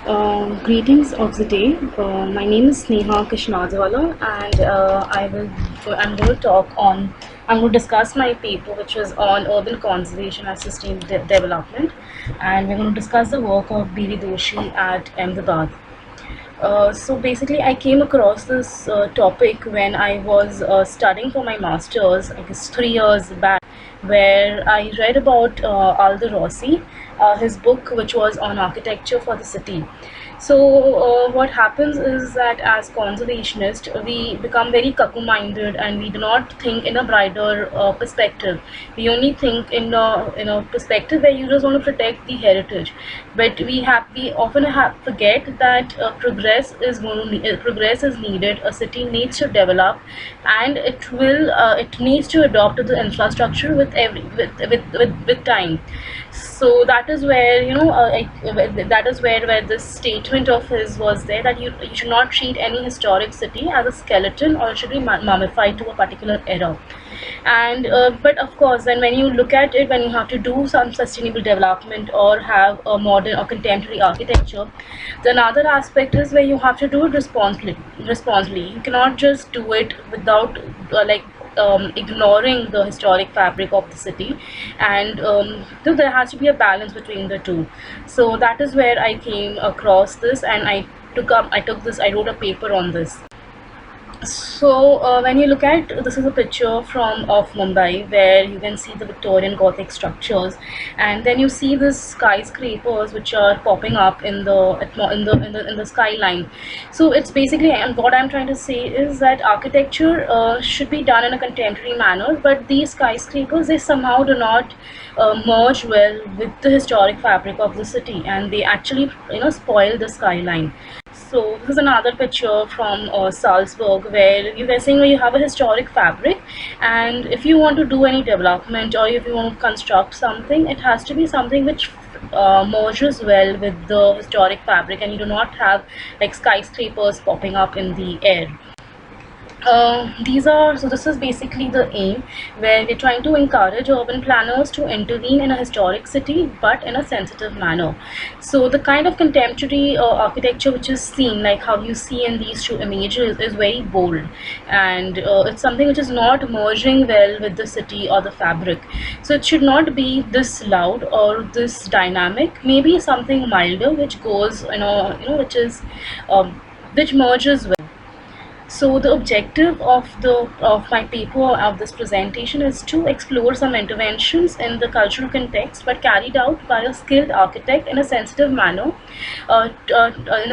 Greetings of the day. My name is Sneha Kishnadwala, and I'm going to talk on. I'm going to discuss my paper, which was on urban conservation and sustainable development, and we're going to discuss the work of Doshi at Ahmedabad. So basically, I came across this topic when I was studying for my master's, I guess 3 years back, where I read about Aldo Rossi, his book, which was on architecture for the city. So what happens is that as conservationists, we become very cuckoo-minded, and we do not think in a brighter perspective. We only think in a perspective where you just want to protect the heritage, but we often forget that progress is needed. A city needs to develop, and it needs to adopt the infrastructure with time. So that is where that is where this statement of his was there, that you should not treat any historic city as a skeleton, or it should be mummified to a particular era. And but of course, then when you look at it, when you have to do some sustainable development or have a modern or contemporary architecture, the another aspect is where you have to do it responsibly. You cannot just do it without ignoring the historic fabric of the city, and so there has to be a balance between the two. So that is where I came across this, and I wrote a paper on this. So when you look at, this is a picture from of Mumbai, where you can see the Victorian Gothic structures, and then you see the skyscrapers which are popping up in the skyline. So it's basically, and what I'm trying to say is that architecture should be done in a contemporary manner, but these skyscrapers, they somehow do not merge well with the historic fabric of the city, and they actually spoil the skyline. So this is another picture from Salzburg, where you were saying where you have a historic fabric, and if you want to do any development or if you want to construct something, it has to be something which merges well with the historic fabric, and you do not have like skyscrapers popping up in the air. So this is basically the aim, where we're trying to encourage urban planners to intervene in a historic city, but in a sensitive manner. So the kind of contemporary architecture which is seen, like how you see in these two images, is very bold, and it's something which is not merging well with the city or the fabric. So it should not be this loud or this dynamic. Maybe something milder, which goes, which merges well. So the objective of my paper, of this presentation, is to explore some interventions in the cultural context, but carried out by a skilled architect in a sensitive manner,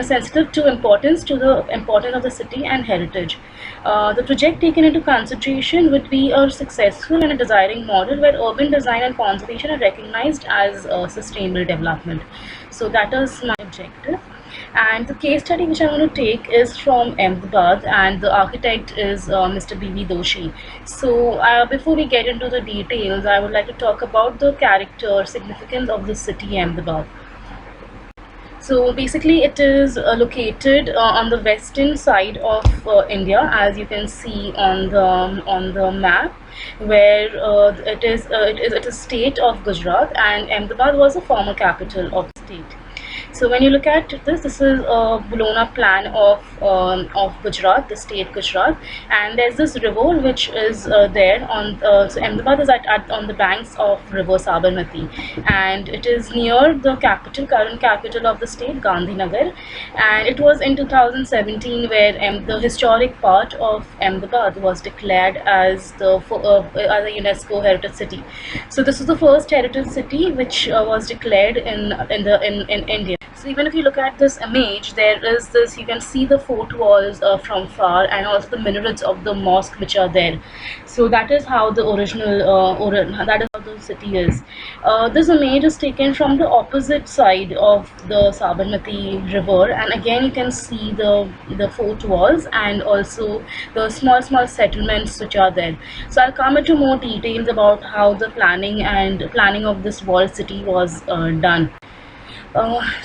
sensitive to the importance of the city and heritage. The project taken into consideration would be a successful and a desiring model where urban design and conservation are recognized as sustainable development. So that is my objective. And the case study which I'm going to take is from Ahmedabad, and the architect is Mr. Doshi. So before we get into the details, I would like to talk about the character significance of the city Ahmedabad. So basically, it is located on the western side of India, as you can see on the map, where it is state of Gujarat, and Ahmedabad was the former capital of the state. So when you look at this is a blown up plan of Gujarat, the state Gujarat, and there's this river which is there on. So Ahmedabad is on the banks of River Sabarmati, and it is near the current capital of the state, Gandhinagar, and it was in 2017 where the historic part of Ahmedabad was declared as as a UNESCO heritage city. So this is the first heritage city which was declared in India. So even if you look at this image, there is this, you can see the fort walls from far, and also the minarets of the mosque which are there. So that is how the that is how the city is. This image is taken from the opposite side of the Sabarmati river, and again you can see the fort walls and also the small settlements which are there. So I'll come into more details about how the planning of this walled city was done.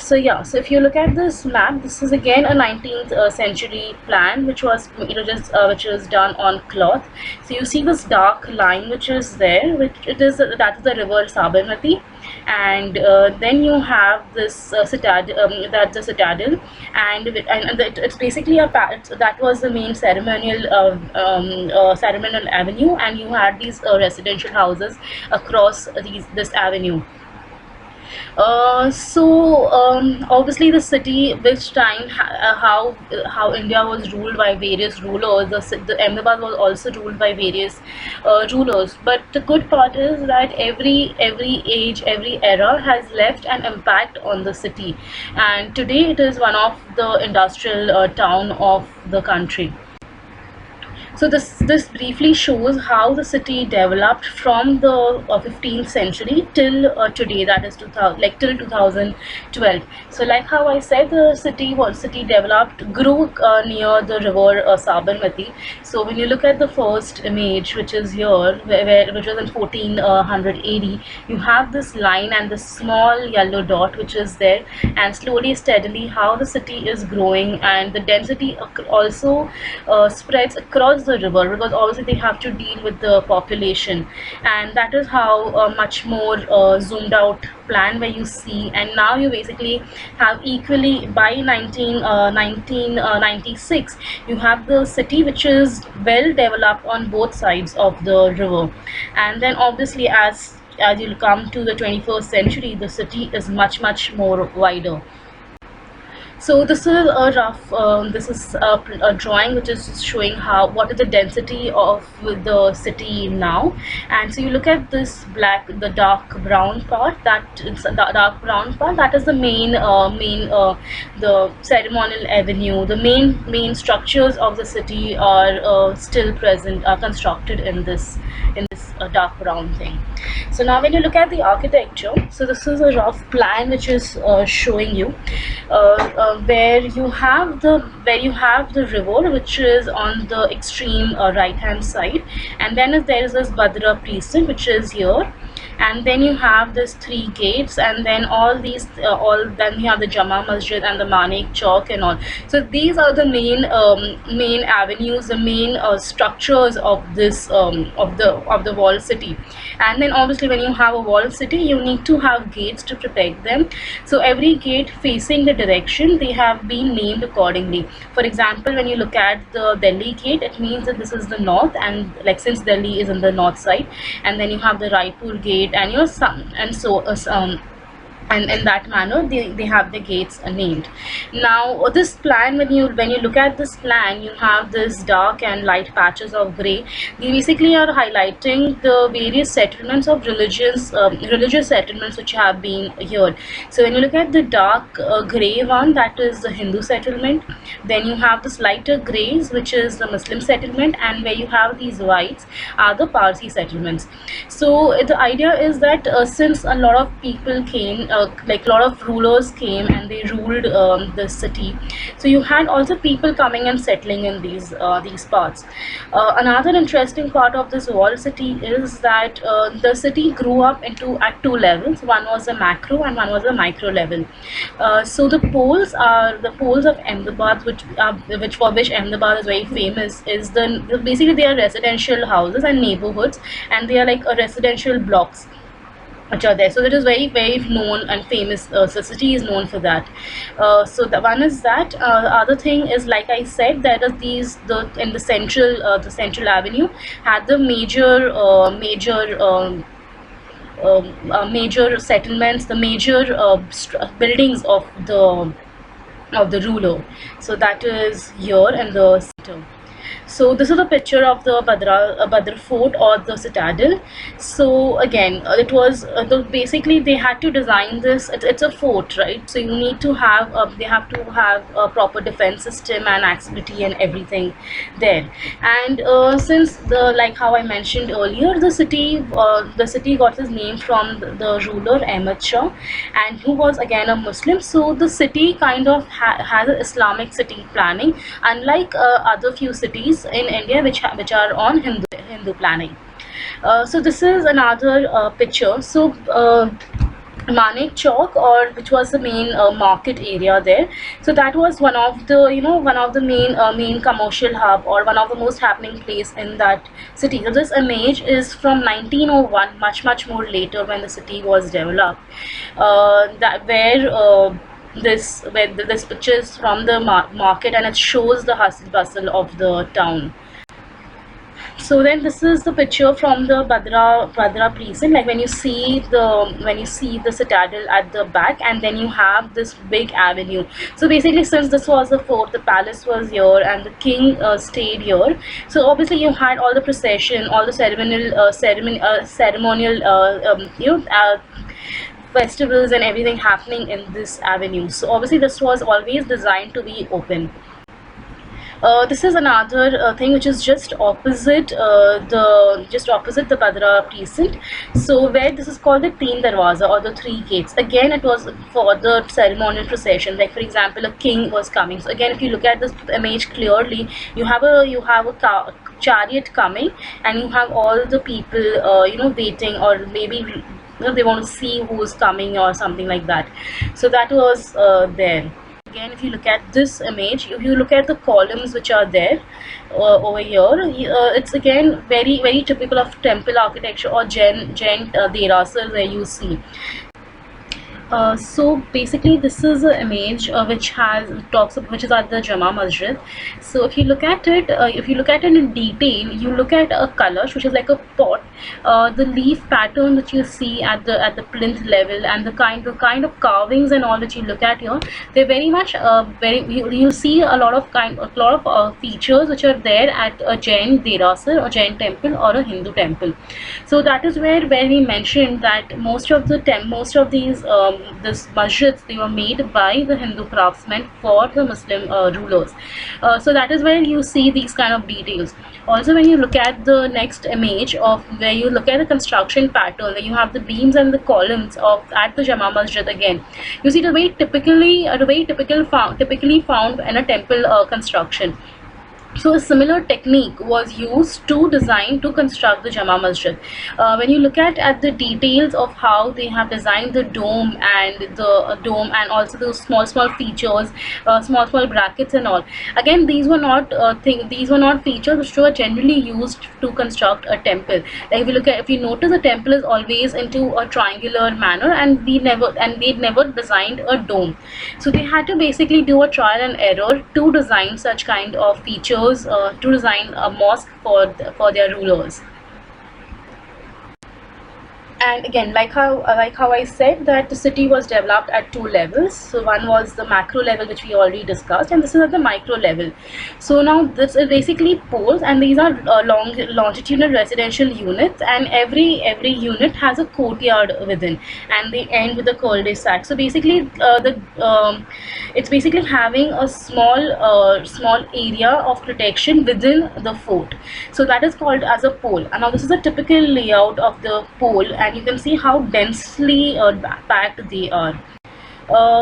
So yeah, so if you look at this map, this is again a 19th century plan, which was which is done on cloth. So you see this dark line which is there, which it is that is the river Sabarmati, and then you have this citadel, that's the citadel, and it's basically that was the main ceremonial avenue, and you had these residential houses across this avenue. Obviously the city, which time how India was ruled by various rulers, the Ahmedabad was also ruled by various rulers. But the good part is that every age, every era has left an impact on the city, and today it is one of the industrial town of the country. So this briefly shows how the city developed from the 15th century till today, that is 2000, like till 2012. So like how I said, the city developed, grew near the river Sabarmati. So when you look at the first image, which is here, which was in 1400 AD, you have this line and this small yellow dot which is there, and slowly steadily how the city is growing, and the density also spreads across the river, because obviously they have to deal with the population, and that is how much more zoomed out plan where you see. And now you basically have equally by 1996 you have the city which is well developed on both sides of the river, and then obviously as you come to the 21st century, the city is much more wider. So this is a rough, this is a drawing which is showing what is the density of the city now. And so you look at this the dark brown part, that is the the ceremonial avenue. The main structures of the city are still present, are constructed in this dark brown thing. So now when you look at the architecture, so this is a rough plan which is showing you where you have the river, which is on the extreme right hand side, and then there is this Bhadra Precinct which is here, and then you have this 3 gates, and then then you have the Jama Masjid and the Manik Chowk and all. So these are the main avenues, the main structures of this of the walled city. And then obviously when you have a walled city, you need to have gates to protect them. So every gate facing the direction, they have been named accordingly. For example, when you look at the Delhi gate, it means that this is the north, and like since Delhi is on the north side, and then you have the Raipur gate, and and in that manner they have the gates named. Now this plan, when you look at this plan, you have this dark and light patches of gray. They basically are highlighting the various settlements of religious settlements which have been here. So when you look at the dark gray one, that is the Hindu settlement. Then you have this lighter grays, which is the Muslim settlement, and where you have these whites are the Parsi settlements. So the idea is that since a lot of people came, like a lot of rulers came and they ruled the city, so you had also people coming and settling in these parts. Another interesting part of this walled city is that the city grew up at 2 levels. One was a macro and one was a micro level. So the poles of Ahmedabad, which for which Ahmedabad is very famous, is basically they are residential houses and neighborhoods, and they are like residential blocks which are there. So that is very known and famous. So city is known for that. So the one is that. Other thing is, like I said, there are in the central avenue had the major settlements, the major buildings of the ruler. So that is here in the center. So this is a picture of the Bhadra fort or the citadel. So again, it was basically they had to design this. It's a fort, right? So you need to have they have to have a proper defense system and accessibility and everything there. And since like how I mentioned earlier, the city got its name from the ruler Ahmad Shah, and who was again a Muslim. So the city kind of has an Islamic city planning, unlike other few cities in India which are on Hindu planning. So this is another picture. So Manek Chowk, or which was the main market area there. So that was one of the, one of the main commercial hub, or one of the most happening place in that city. So this image is from 1901, much more later, when the city was developed. That where this picture is from the market, and it shows the hustle bustle of the town. So then this is the picture from the Bhadra precinct, like when you see the citadel at the back, and then you have this big avenue. So basically, since this was the fort, the palace was here, and the king stayed here. So obviously you had all the procession, all the ceremonial festivals and everything happening in this avenue. So obviously this was always designed to be open. This is another thing which is just opposite the Bhadra precinct. So where this is called the Teen Darwaza, or the three gates. Again, it was for the ceremonial procession. Like for example, a king was coming. So again, if you look at this image clearly, you have a chariot coming, and you have all the people waiting, or maybe they want to see who's coming or something like that. So that was there. Again, if you look at this image, if you look at the columns which are there over here, it's again very typical of temple architecture, or Jain derasar where you see. So basically this is an image which is at the Jama Masjid. So if you look at it, in detail, you look at a kalash, which is like a pot. The leaf pattern that you see at the plinth level, and the kind of carvings and all that you look at here, they're very much you see a lot of features which are there at a Jain derasar, or Jain temple, or a Hindu temple. So that is where we mentioned that most of these this masjids, they were made by the Hindu craftsmen for the Muslim rulers. So that is where you see these kind of details. Also, when you look at the next image, of where you look at the construction pattern, where you have the beams and the columns at the Jama Masjid, again you see the way typically found in a temple construction. So a similar technique was used to construct the Jama Masjid. When you look at the details of how they have designed the dome, and also those small features, small brackets and all. Again, these were not features which were generally used to construct a temple. Like if you notice, a temple is always into a triangular manner, and they never designed a dome. So they had to basically do a trial and error to design such kind of features, to design a mosque for their rulers. And again, like how I said, that the city was developed at two levels. So one was the macro level, which we already discussed, and this is at the micro level. So now this is basically poles, and these are longitudinal residential units, and every unit has a courtyard within, and they end with a cul-de-sac. So basically it's basically having a small area of protection within the fort. So that is called as a pole. And now this is a typical layout of the pole, and you can see how densely packed they are.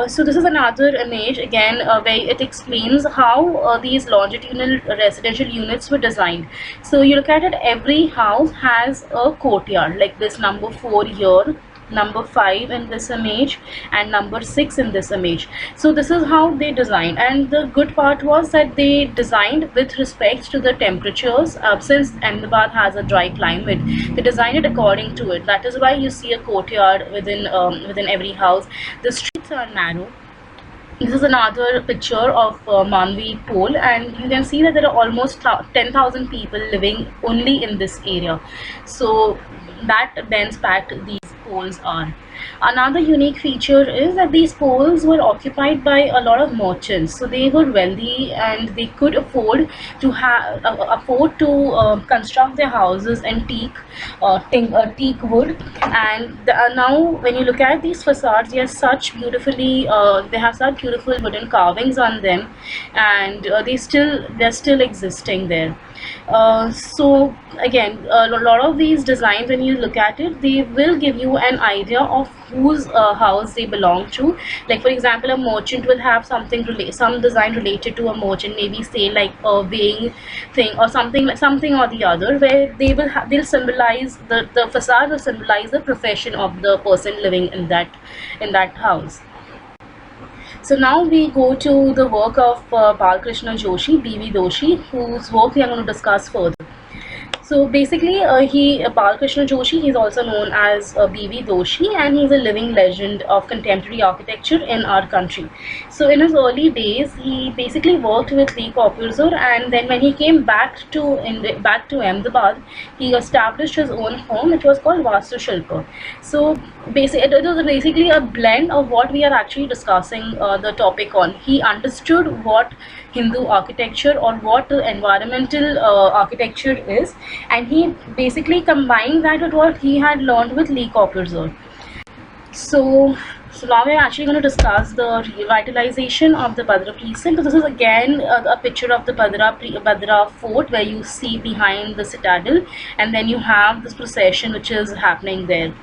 So this is another image, again where it explains how these longitudinal residential units were designed. So you look at it, every house has a courtyard, like this number 4 here, number 5 in this image, and number 6 in this image. So this is how they designed, and the good part was that they designed with respect to the temperatures. Since Ahmedabad has a dry climate, they designed it according to it. That is why you see a courtyard within every house. The streets are narrow. This is another picture of Manvi Pole, and you can see that there are almost 10,000 people living only in this area. So that dense packed these poles are. Another unique feature is that these poles were occupied by a lot of merchants. So they were wealthy, and they could afford to construct their houses in teak wood. And now when you look at these facades, they have such beautiful wooden carvings on them, and they're still existing there. So again, a lot of these designs, when you look at it, they will give you an idea of whose house they belong to. Like for example, a merchant will have some design related to a merchant, maybe say like a weighing thing or something, like something or the other, where they'll symbolize the facade will symbolize the profession of the person living in that house. So now we go to the work of Balkrishna Joshi, B.V. Doshi, whose work we are going to discuss further. So basically, Balkrishna Joshi, he's also known as B.V. Doshi, and he's a living legend of contemporary architecture in our country. So in his early days, he basically worked with Le Corbusier, and then when he came back to Ahmedabad, he established his own home. It was called Vastu Shilpa. So basically, it was basically a blend of what we are actually discussing the topic on. He understood what Hindu architecture or what environmental architecture is, and he basically combined that with what he had learned with Le Corbusier. So now we're actually going to discuss the revitalization of the Bhadra Precinct. So this is again a picture of the Bhadra fort, where you see behind the citadel, and then you have this procession which is happening there.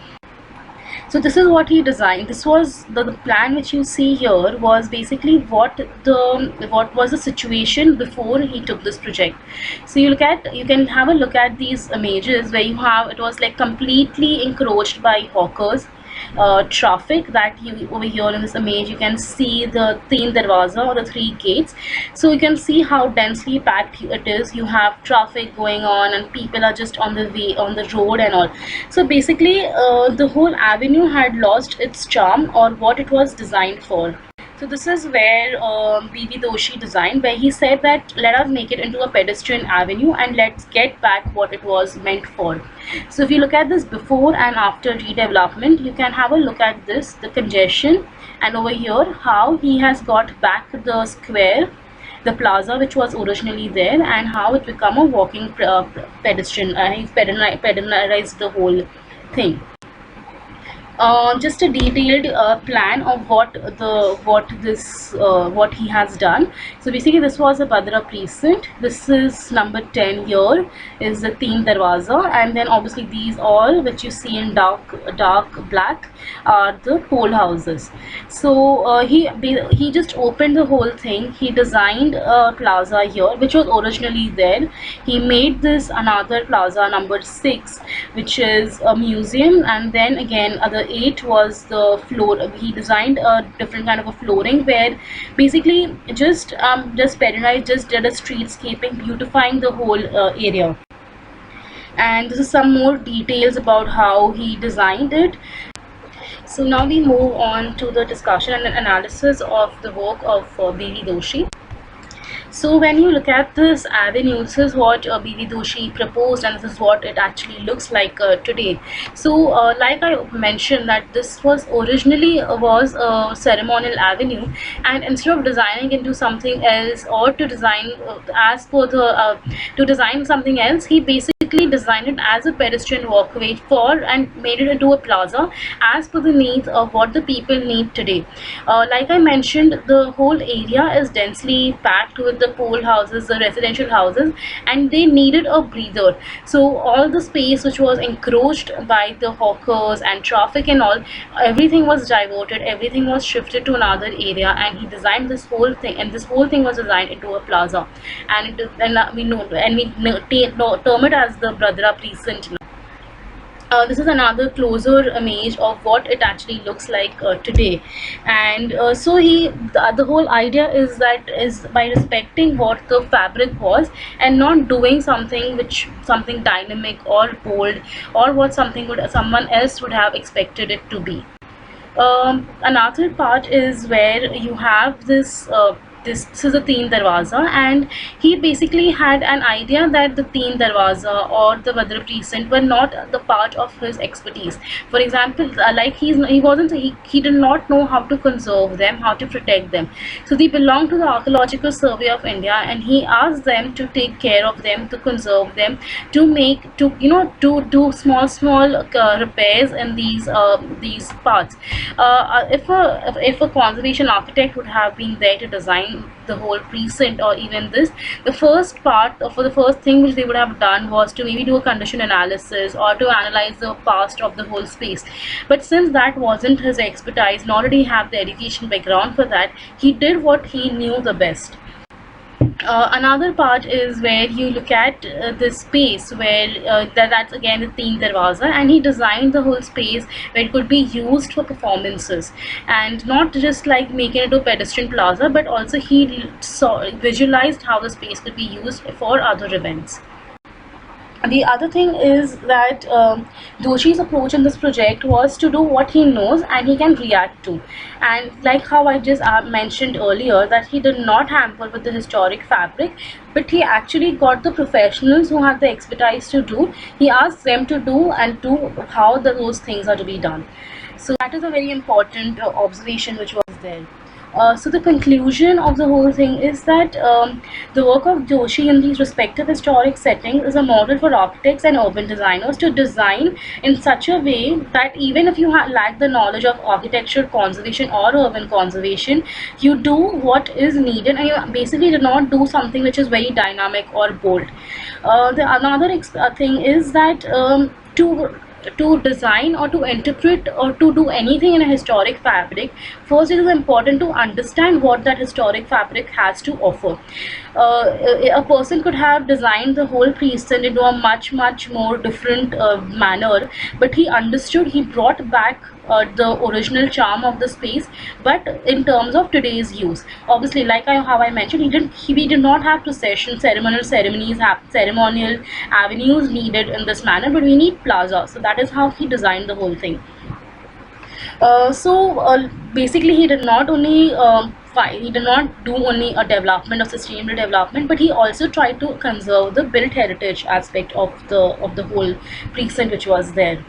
So this is what he designed. This was the plan which you see here was basically what was the situation before he took this project. So you can have a look at these images where it was like completely encroached by hawkers. Traffic that over here in this image, you can see the Teen Darwaza or the 3 gates. So you can see how densely packed it is. You have traffic going on and people are just on the road and all. So basically the whole avenue had lost its charm or what it was designed for. So this is where B.V. Doshi designed, where he said that let us make it into a pedestrian avenue and let's get back what it was meant for. So if you look at this before and after redevelopment, you can have a look at this, the congestion, and over here how he has got back the square, the plaza which was originally there, and how it become a walking pedestrian. He's pedestalized the whole thing. Just a detailed plan of what he has done. So basically this was a Bhadra Precinct. This is number 10 here is the Teen Darwaza, and then obviously these all which you see in dark black are the poll houses. So he just opened the whole thing. He designed a plaza here which was originally there. He made this another plaza number 6, which is a museum, and then again other 8 was the floor. He designed a different kind of a flooring where basically just pedalized, just did a streetscaping, beautifying the whole area. And this is some more details about how he designed it. So now we move on to the discussion and analysis of the work of B.V. Doshi. So when you look at this avenue, this is what B.V. Doshi proposed, and this is what it actually looks like today. So like I mentioned that this was originally was a ceremonial avenue, and instead of designing into something else or to design as per the to design something else, he basically designed it as a pedestrian walkway and made it into a plaza as per the needs of what the people need today. Like I mentioned, the whole area is densely packed with the poll houses, the residential houses, and they needed a breather. So all the space which was encroached by the hawkers and traffic and all, everything was diverted, everything was shifted to another area, and he designed this whole thing, and this whole thing was designed into a plaza, and we term it as the Bhadra Precinct. This is another closer image of what it actually looks like today. And so the whole idea is by respecting what the fabric was and not doing something dynamic or bold or what someone else would have expected it to be. Another part is where you have this this is a Teen Darwaza, and he basically had an idea that the Teen Darwaza or the Bhadra Precinct were not the part of his expertise. For example, like he did not know how to conserve them, how to protect them. So they belong to the Archaeological Survey of India, and he asked them to take care of them, to conserve them, to do small repairs in these parts. If a conservation architect would have been there to design design the whole precinct or even this, the first part for the first thing which they would have done was to maybe do a condition analysis or to analyze the past of the whole space. But since that wasn't his expertise, nor did he have the education background for that, he did what he knew the best. Another part is where you look at the space where that's again the theme darwaza, and he designed the whole space where it could be used for performances, and not just like making it a pedestrian plaza, but also he visualized how the space could be used for other events. The other thing is that Doshi's approach in this project was to do what he knows and he can react to. And like how I just mentioned earlier, that he did not hamper with the historic fabric, but he actually got the professionals who had the expertise to do. He asked them to do and do how those things are to be done. So that is a very important observation which was there. So the conclusion of the whole thing is that the work of Doshi in these respective historic settings is a model for architects and urban designers to design in such a way that even if you lack the knowledge of architecture conservation or urban conservation, you do what is needed, and you basically do not do something which is very dynamic or bold. Another thing is that to design or to interpret or to do anything in a historic fabric, first it is important to understand what that historic fabric has to offer. A person could have designed the whole precinct into a much more different manner, but he understood, he brought back the original charm of the space, but in terms of today's use. Obviously, like how I mentioned, we did not have procession, ceremonial avenues needed in this manner, but we need plaza. So that is how he designed the whole thing. Basically, he did not only do only a development of sustainable development, but he also tried to conserve the built heritage aspect of the whole precinct which was there.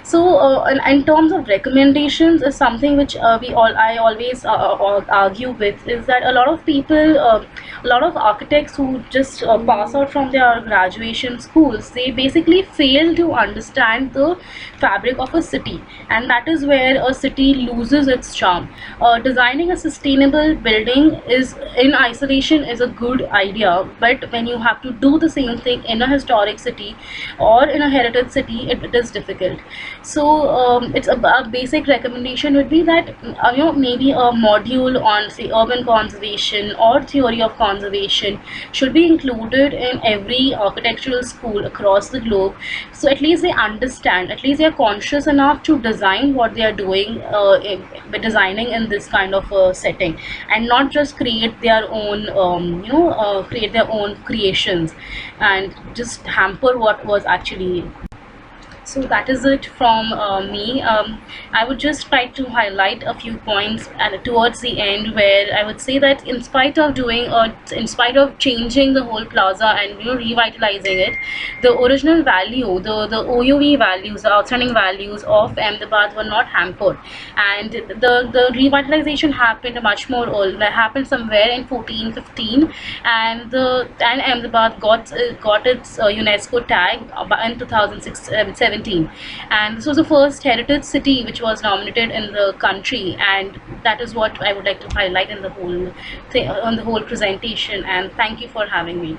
So in terms of recommendations, is something which I always argue with, is that a lot of people, a lot of architects who just pass out from their graduation schools, they basically fail to understand the fabric of a city, and that is where a city loses its charm. Designing a sustainable building is in isolation is a good idea, but when you have to do the same thing in a historic city or in a heritage city, it is difficult. So it's a basic recommendation would be that maybe a module on, say, urban conservation or theory of conservation should be included in every architectural school across the globe, so at least they understand, at least they are conscious enough to design what they are doing, designing in this kind of setting, and not just create their own creations and just hamper what was actually. So that is it from me. I would just try to highlight a few points towards the end, where I would say that in spite of changing the whole plaza and revitalizing it, the original value, the OUV values, the outstanding values of Ahmedabad were not hampered, and the revitalization happened much more early. That happened somewhere in 1415, and Ahmedabad got its UNESCO tag in 2017. And this was the first heritage city which was nominated in the country, and that is what I would like to highlight in the whole presentation. And thank you for having me.